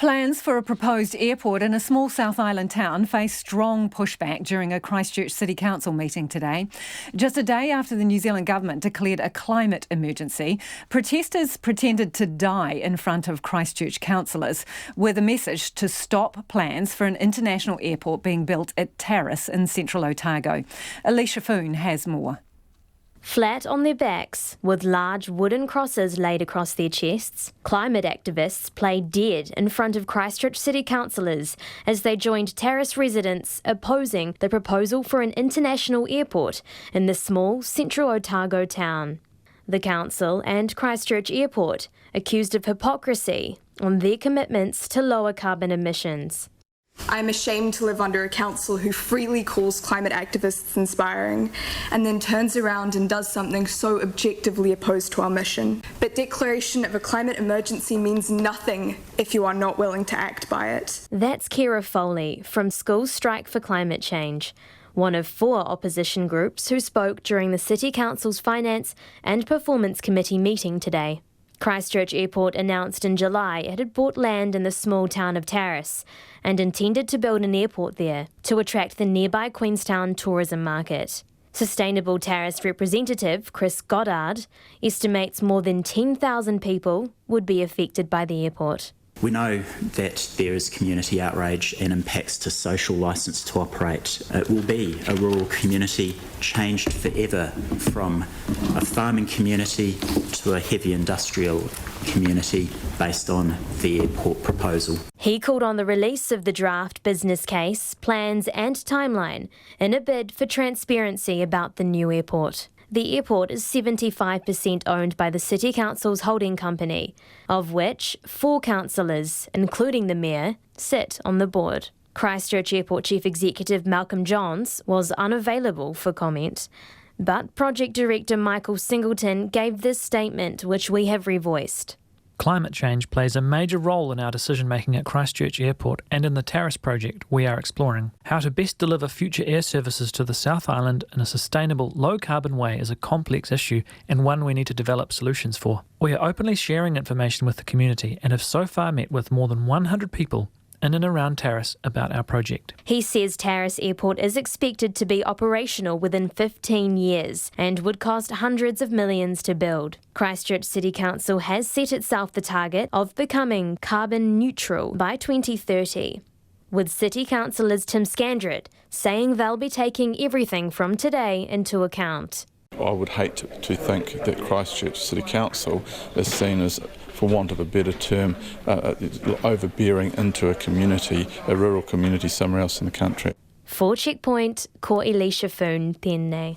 Plans for a proposed airport in a small South Island town face strong pushback during a Christchurch City Council meeting today. Just a day after the New Zealand government declared a climate emergency, protesters pretended to die in front of Christchurch councillors with a message to stop plans for an international airport being built at Tarras in Central Otago. Eleisha Foon has more. Flat on their backs, with large wooden crosses laid across their chests, climate activists played dead in front of Christchurch City councillors as they joined Tarras residents opposing the proposal for an international airport in the small Central Otago town. The council and Christchurch Airport accused of hypocrisy on their commitments to lower carbon emissions. I'm ashamed to live under a council who freely calls climate activists inspiring and then turns around and does something so objectively opposed to our mission. But declaration of a climate emergency means nothing if you are not willing to act by it. That's Kira Foley from Schools Strike for Climate Change, one of 4 opposition groups who spoke during the City Council's Finance and Performance Committee meeting today. Christchurch Airport announced in July it had bought land in the small town of Tarras and intended to build an airport there to attract the nearby Queenstown tourism market. Sustainable Tarras representative Chris Goddard estimates more than 10,000 people would be affected by the airport. We know that there is community outrage and impacts to social licence to operate. It will be a rural community changed forever from a farming community to a heavy industrial community based on the airport proposal. He called on the release of the draft business case, plans and timeline in a bid for transparency about the new airport. The airport is 75% owned by the City Council's holding company, of which 4 councillors, including the Mayor, sit on the board. Christchurch Airport Chief Executive Malcolm Johns was unavailable for comment, but Project Director Michael Singleton gave this statement, which we have revoiced. Climate change plays a major role in our decision-making at Christchurch Airport, and in the Tarras project we are exploring. How to best deliver future air services to the South Island in a sustainable, low-carbon way is a complex issue and one we need to develop solutions for. We are openly sharing information with the community and have so far met with more than 100 people in and around Tarras about our project. He says Tarras Airport is expected to be operational within 15 years and would cost hundreds of millions to build. Christchurch City Council has set itself the target of becoming carbon neutral by 2030, with City Councillors Tim Scandrett saying they'll be taking everything from today into account. I would hate to think that Christchurch City Council is seen as, for want of a better term, overbearing into a community, a rural community somewhere else in the country. For Checkpoint, ko Eleisha Foon tēnei.